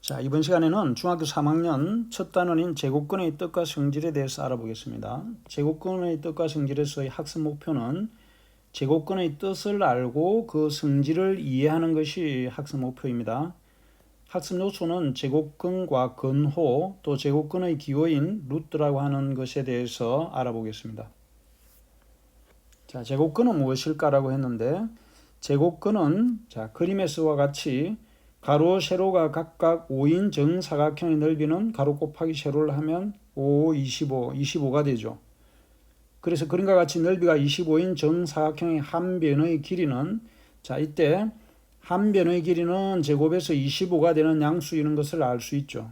자, 이번 시간에는 중학교 3학년 첫 단원인 제곱근의 뜻과 성질에 대해서 알아보겠습니다. 제곱근의 뜻과 성질에서의 학습 목표는 제곱근의 뜻을 알고 그 성질을 이해하는 것이 학습 목표입니다. 학습 요소는 제곱근과 근호, 또 제곱근의 기호인 루트라고 하는 것에 대해서 알아보겠습니다. 자, 제곱근은 무엇일까라고 했는데, 제곱근은 그림에서와 같이 가로, 세로가 각각 5인 정사각형의 넓이는 가로 곱하기 세로를 하면 5, 25, 25가 되죠. 그래서 그림과 같이 넓이가 25인 정사각형의 한 변의 길이는, 이때 한 변의 길이는 제곱에서 25가 되는 양수이는 것을 알 수 있죠.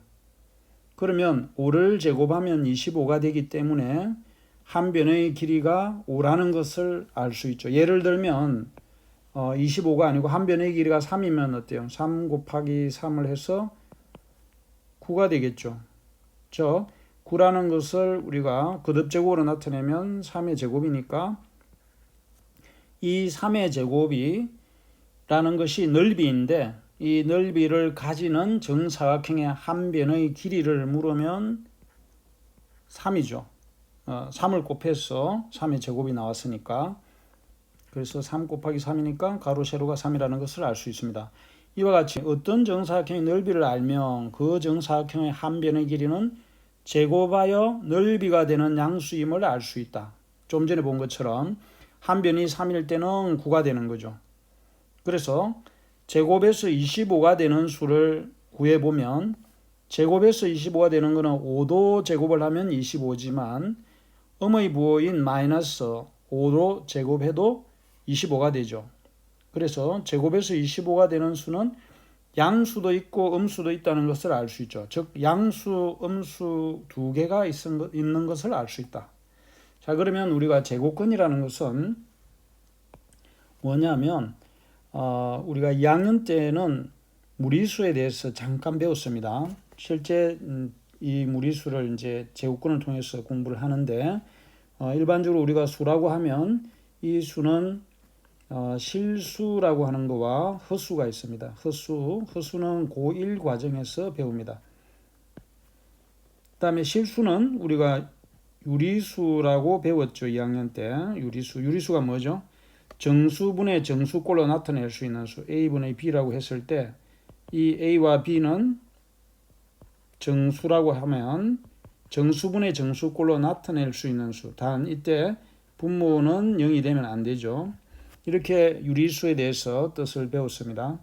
그러면 5를 제곱하면 25가 되기 때문에 한 변의 길이가 5라는 것을 알 수 있죠. 예를 들면 25가 아니고 한 변의 길이가 3이면 어때요? 3 곱하기 3을 해서 9가 되겠죠. 9라는 것을 우리가 거듭제곱으로 나타내면 3의 제곱이니까 이 3의 제곱이라는 것이 넓이인데, 이 넓이를 가지는 정사각형의 한 변의 길이를 물으면 3이죠. 3을 곱해서 3의 제곱이 나왔으니까, 그래서 3 곱하기 3이니까 가로 세로가 3이라는 것을 알 수 있습니다. 이와 같이 어떤 정사각형의 넓이를 알면 그 정사각형의 한 변의 길이는 제곱하여 넓이가 되는 양수임을 알 수 있다. 좀 전에 본 것처럼 한 변이 3일 때는 9가 되는 거죠. 그래서 제곱에서 25가 되는 수를 구해보면, 제곱에서 25가 되는 것은 5도 제곱을 하면 25지만 음의 부호인 마이너스 5도 제곱해도 25가 되죠. 그래서 제곱에서 25가 되는 수는 양수도 있고 음수도 있다는 것을 알 수 있죠. 즉 양수, 음수 두 개가 있는 것을 알 수 있다. 자, 그러면 우리가 제곱근이라는 것은 뭐냐면 우리가 2학년 때는 무리수에 대해서 잠깐 배웠습니다. 실제 이 무리수를 이제 제곱근을 통해서 공부를 하는데, 일반적으로 우리가 수라고 하면 이 수는 실수라고 하는 거와 허수가 있습니다. 허수는 고1 과정에서 배웁니다. 그 다음에 실수는 우리가 유리수라고 배웠죠. 2학년 때 유리수가 뭐죠? 정수분의 정수꼴로 나타낼 수 있는 수, A분의 B라고 했을 때 이 A와 B는 정수라고 하면 정수분의 정수꼴로 나타낼 수 있는 수, 단 이때 분모는 0이 되면 안 되죠. 이렇게 유리수에 대해서 뜻을 배웠습니다.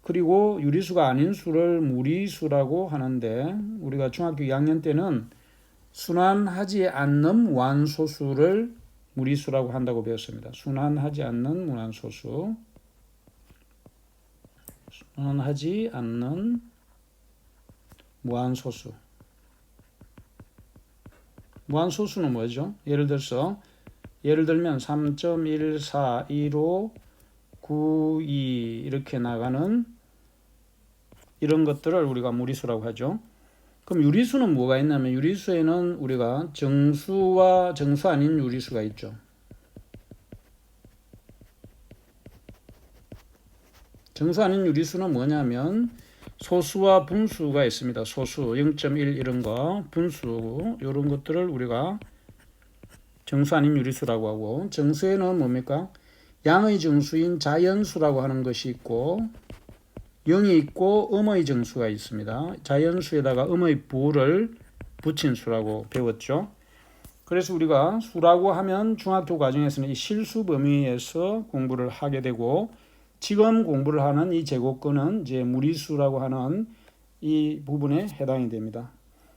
그리고 유리수가 아닌 수를 무리수라고 하는데, 우리가 중학교 2학년 때는 순환하지 않는 무한소수를 무리수라고 한다고 배웠습니다. 순환하지 않는 무한소수, 순환하지 않는 무한소수. 무한소수는 뭐죠? 예를 들면 3.141592 이렇게 나가는 이런 것들을 우리가 무리수라고 하죠. 그럼 유리수는 뭐가 있냐면, 유리수에는 우리가 정수와 정수 아닌 유리수가 있죠. 정수 아닌 유리수는 뭐냐면 소수와 분수가 있습니다. 소수 0.1 이런 거, 분수 이런 것들을 우리가 정수 아닌 유리수라고 하고, 정수에는 뭡니까? 양의 정수인 자연수라고 하는 것이 있고, 0이 있고 음의 정수가 있습니다. 자연수에다가 음의 부를 붙인 수라고 배웠죠. 그래서 우리가 수라고 하면 중학교 과정에서는 이 실수 범위에서 공부를 하게 되고, 지금 공부를 하는 이 제곱근은 이제 무리수라고 하는 이 부분에 해당이 됩니다.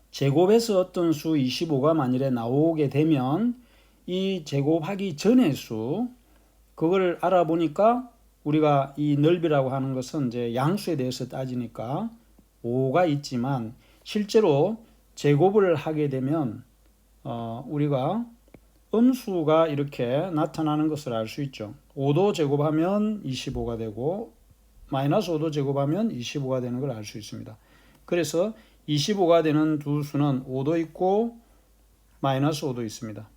제곱에서 어떤 수 25가 만일에 나오게 되면 이 제곱하기 전의 수, 그걸 알아보니까 우리가 이 넓이라고 하는 것은 이제 양수에 대해서 따지니까 5가 있지만, 실제로 제곱을 하게 되면 우리가 음수가 이렇게 나타나는 것을 알 수 있죠. 5도 제곱하면 25가 되고 마이너스 5도 제곱하면 25가 되는 걸 알 수 있습니다. 그래서 25가 되는 두 수는 5도 있고 마이너스 5도 있습니다.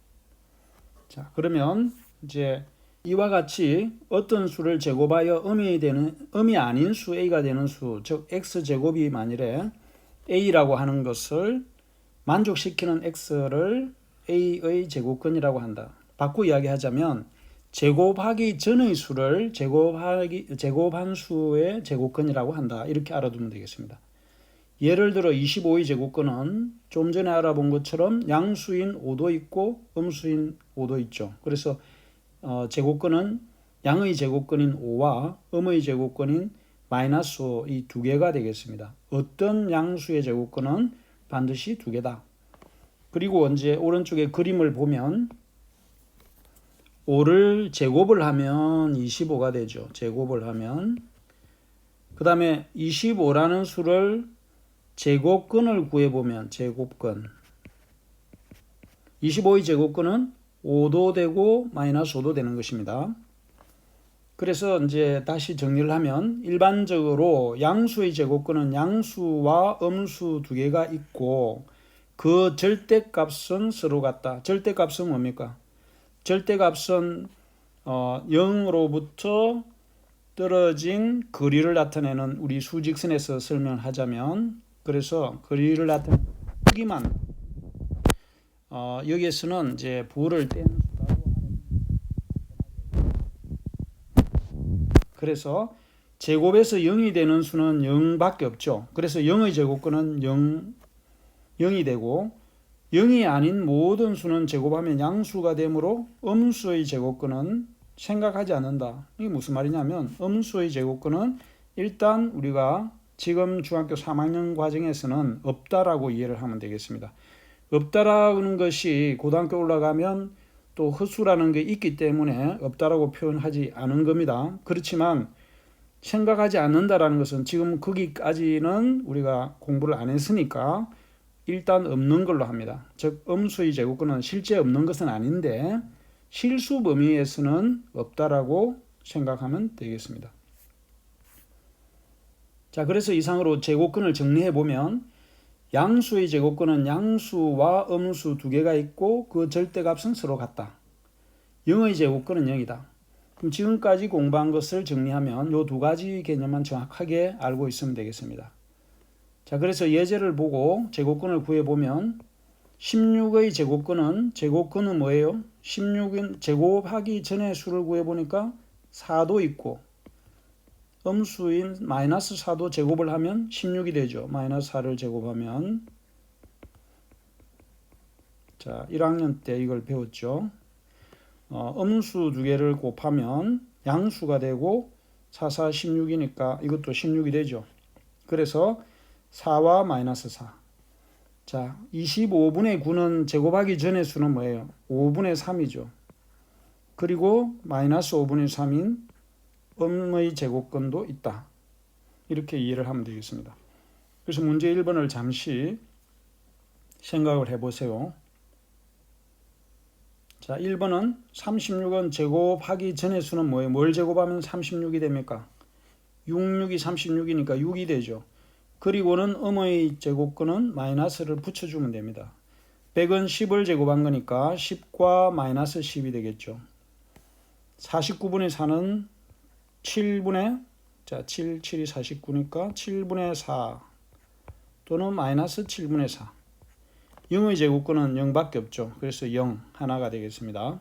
자, 그러면 이제 이와 같이 어떤 수를 제곱하여 음이 아닌 수 a가 되는 수, 즉 x제곱이 만일에 a라고 하는 것을 만족시키는 x를 a의 제곱근이라고 한다. 바꿔 이야기하자면 제곱하기 전의 수를 제곱한 수의 제곱근이라고 한다. 이렇게 알아두면 되겠습니다. 예를 들어 25의 제곱근은 좀 전에 알아본 것처럼 양수인 5도 있고 음수인 5도 있죠. 그래서 제곱근은 양의 제곱근인 5와 음의 제곱근인 마이너스 5 이 두 개가 되겠습니다. 어떤 양수의 제곱근은 반드시 두 개다. 그리고 이제 오른쪽에 그림을 보면 5를 제곱을 하면 25가 되죠. 제곱을 하면 그 다음에 25라는 수를 제곱근을 구해보면 제곱근 25의 제곱근은 5도 되고 마이너스 5도 되는 것입니다. 그래서 이제 다시 정리를 하면 일반적으로 양수의 제곱근은 양수와 음수 두 개가 있고 그 절대값은 서로 같다. 절대값은 뭡니까? 절대값은 0으로부터 떨어진 거리를 나타내는 우리 수직선에서 설명하자면 그래서 거리를 나타내는 크기만 여기에서는 이제 부호를 뗀 수라고 하는 그래서 제곱에서 0이 되는 수는 0밖에 없죠. 그래서 0의 제곱근은 0이 되고 0이 아닌 모든 수는 제곱하면 양수가 되므로 음수의 제곱근은 생각하지 않는다. 이게 무슨 말이냐면 음수의 제곱근은 일단 우리가 지금 중학교 3학년 과정에서는 없다라고 이해를 하면 되겠습니다. 없다라는 것이 고등학교 올라가면 또 허수라는 게 있기 때문에 없다라고 표현하지 않은 겁니다. 그렇지만 생각하지 않는다라는 것은 지금 거기까지는 우리가 공부를 안 했으니까 일단 없는 걸로 합니다. 즉 음수의 제곱근은 실제 없는 것은 아닌데 실수 범위에서는 없다라고 생각하면 되겠습니다. 자, 그래서 이상으로 제곱근을 정리해 보면 양수의 제곱근은 양수와 음수 두 개가 있고 그 절대값은 서로 같다. 0의 제곱근은 0이다. 그럼 지금까지 공부한 것을 정리하면 이 두 가지 개념만 정확하게 알고 있으면 되겠습니다. 자, 그래서 예제를 보고 제곱근을 구해보면 16의 제곱근은 뭐예요? 16은 제곱하기 전에 수를 구해보니까 4도 있고 음수인 마이너스 4도 제곱을 하면 16이 되죠. 마이너스 4를 제곱하면 자 1학년 때 이걸 배웠죠. 음수 두 개를 곱하면 양수가 되고 4, 4, 16이니까 이것도 16이 되죠. 그래서 4와 마이너스 4. 자, 25분의 9는 제곱하기 전의 수는 뭐예요? 5분의 3이죠. 그리고 마이너스 5분의 3인 음의 제곱근도 있다. 이렇게 이해를 하면 되겠습니다. 그래서 문제 1번을 잠시 생각을 해보세요. 자, 1번은 36은 제곱하기 전의 수는 뭐예요? 뭘 제곱하면 36이 됩니까? 6, 6이 36이니까 6이 되죠. 그리고는 음의 제곱근은 마이너스를 붙여주면 됩니다. 100은 10을 제곱한 거니까 10과 마이너스 10이 되겠죠. 49분의 4는 7분의 7이 49니까 7분의 4 또는 마이너스 7분의 4. 0의 제곱근은 0밖에 없죠. 그래서 0 하나가 되겠습니다.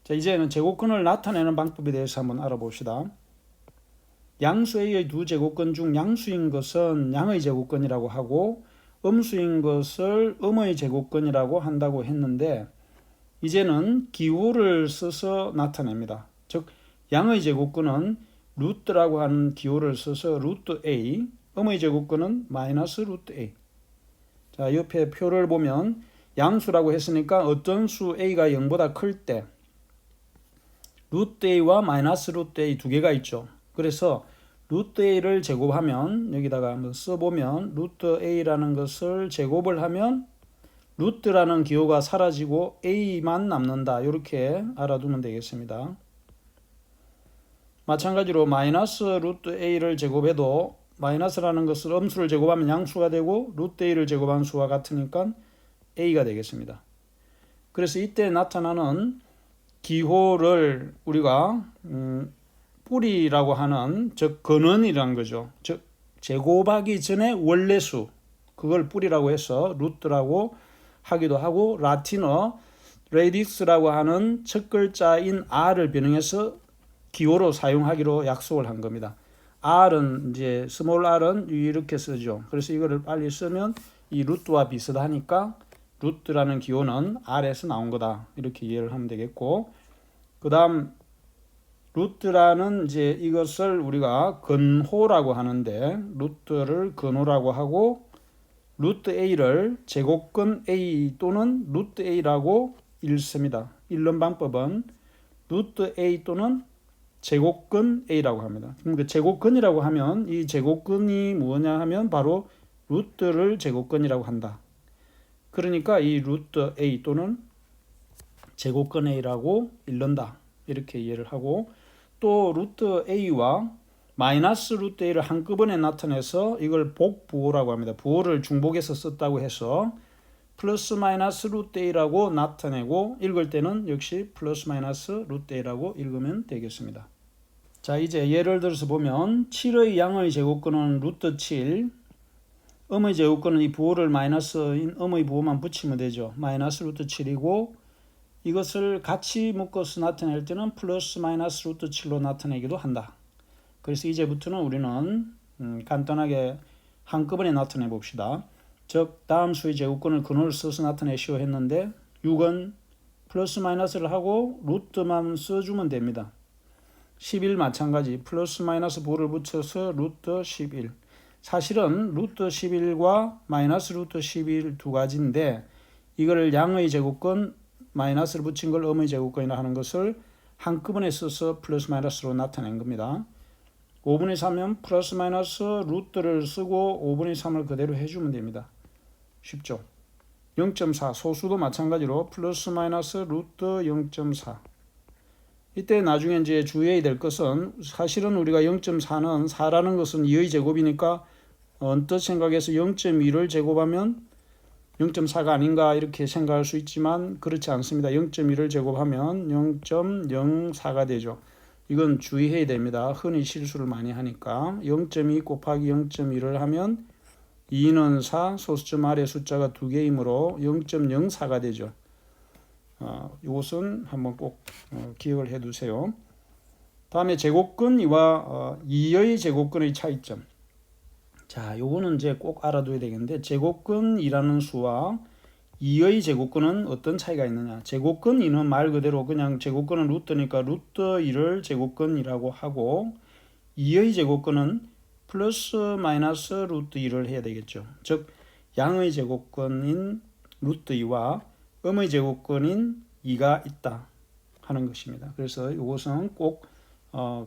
자, 이제는 제곱근을 나타내는 방법에 대해서 한번 알아봅시다. 양수 A의 두 제곱근 중 양수인 것은 양의 제곱근이라고 하고 음수인 것을 음의 제곱근이라고 한다고 했는데 이제는 기호를 써서 나타냅니다. 즉 양의 제곱근은 루트라고 하는 기호를 써서 루트 A, 음의 제곱근은 마이너스 루트 A. 자, 옆에 표를 보면 양수라고 했으니까 어떤 수 A가 0보다 클 때 루트 A와 마이너스 루트 A 두 개가 있죠. 그래서 루트 A를 제곱하면 여기다가 한번 써보면 루트 A라는 것을 제곱을 하면 루트라는 기호가 사라지고 A만 남는다. 이렇게 알아두면 되겠습니다. 마찬가지로 마이너스 루트 A를 제곱해도 마이너스라는 것을 음수를 제곱하면 양수가 되고 루트 A를 제곱한 수와 같으니까 A가 되겠습니다. 그래서 이때 나타나는 기호를 우리가 뿌리라고 하는 즉 근원이라는 거죠. 즉 제곱하기 전에 원래수 그걸 뿌리라고 해서 루트라고 하기도 하고 라틴어 레디스라고 하는 첫 글자인 R을 변형해서 기호로 사용하기로 약속을 한 겁니다. R은 이제 스몰 r은 이렇게 쓰죠. 그래서 이거를 빨리 쓰면 이 루트와 비슷하니까 루트라는 기호는 R에서 나온 거다. 이렇게 이해를 하면 되겠고, 그 다음 루트라는 이제 이것을 우리가 근호라고 하는데 루트를 근호라고 하고 루트 A를 제곱근 A 또는 루트 A라고 읽습니다. 읽는 방법은 루트 A 또는 제곱근 A라고 합니다. 그러니까 제곱근이라고 하면 이 제곱근이 뭐냐 하면 바로 루트를 제곱근이라고 한다. 그러니까 이 루트 A 또는 제곱근 A라고 읽는다. 이렇게 이해를 하고 또 루트 A와 마이너스 루트 A를 한꺼번에 나타내서 이걸 복부호라고 합니다. 부호를 중복해서 썼다고 해서 플러스 마이너스 루트 A라고 나타내고 읽을 때는 역시 플러스 마이너스 루트 A라고 읽으면 되겠습니다. 자, 이제 예를 들어서 보면 7의 양의 제곱근은 루트 7, 음의 제곱근은 이 부호를 마이너스인 음의 부호만 붙이면 되죠. 마이너스 루트 7이고 이것을 같이 묶어서 나타낼 때는 플러스 마이너스 루트 7로 나타내기도 한다. 그래서 이제부터는 우리는 간단하게 한꺼번에 나타내 봅시다. 즉 다음 수의 제곱근을 근호를 써서 나타내시오 했는데 6은 플러스 마이너스를 하고 루트만 써주면 됩니다. 11 마찬가지 플러스 마이너스 부호를 붙여서 루트 11. 사실은 루트 11과 마이너스 루트 11 두 가지인데 이거를 양의 제곱근 마이너스를 붙인 걸 음의 제곱근이라 하는 것을 한꺼번에 써서 플러스 마이너스로 나타낸 겁니다. 5분의 3은 플러스 마이너스 루트를 쓰고 5분의 3을 그대로 해주면 됩니다. 쉽죠? 0.4 소수도 마찬가지로 플러스 마이너스 루트 0.4. 이때 나중에 이제 주의해야 될 것은 사실은 우리가 0.4는 4라는 것은 2의 제곱이니까 언뜻 생각해서 0.2를 제곱하면 0.4가 아닌가 이렇게 생각할 수 있지만 그렇지 않습니다. 0.1을 제곱하면 0.04가 되죠. 이건 주의해야 됩니다. 흔히 실수를 많이 하니까 0.2 곱하기 0.1을 하면 2는 4, 소수점 아래 숫자가 2개이므로 0.04가 되죠. 이것은 한번 꼭 기억을 해 두세요. 다음에 제곱근이와 2의 제곱근의 차이점. 자, 요거는 이제 꼭 알아둬야 되겠는데 제곱근이라는 수와 2의 제곱근은 어떤 차이가 있느냐. 제곱근 2는 말 그대로 그냥 제곱근은 루트니까 루트 2를 제곱근이라고 하고 2의 제곱근은 플러스 마이너스 루트 2를 해야 되겠죠. 즉 양의 제곱근인 루트 2와 음의 제곱근인 2가 있다 하는 것입니다. 그래서 이것은 꼭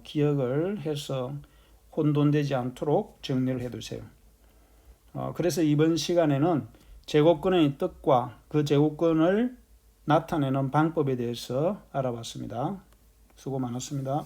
기억을 해서 혼돈되지 않도록 정리를 해두세요. 그래서 이번 시간에는 제곱근의 뜻과 그 제곱근을 나타내는 방법에 대해서 알아봤습니다. 수고 많았습니다.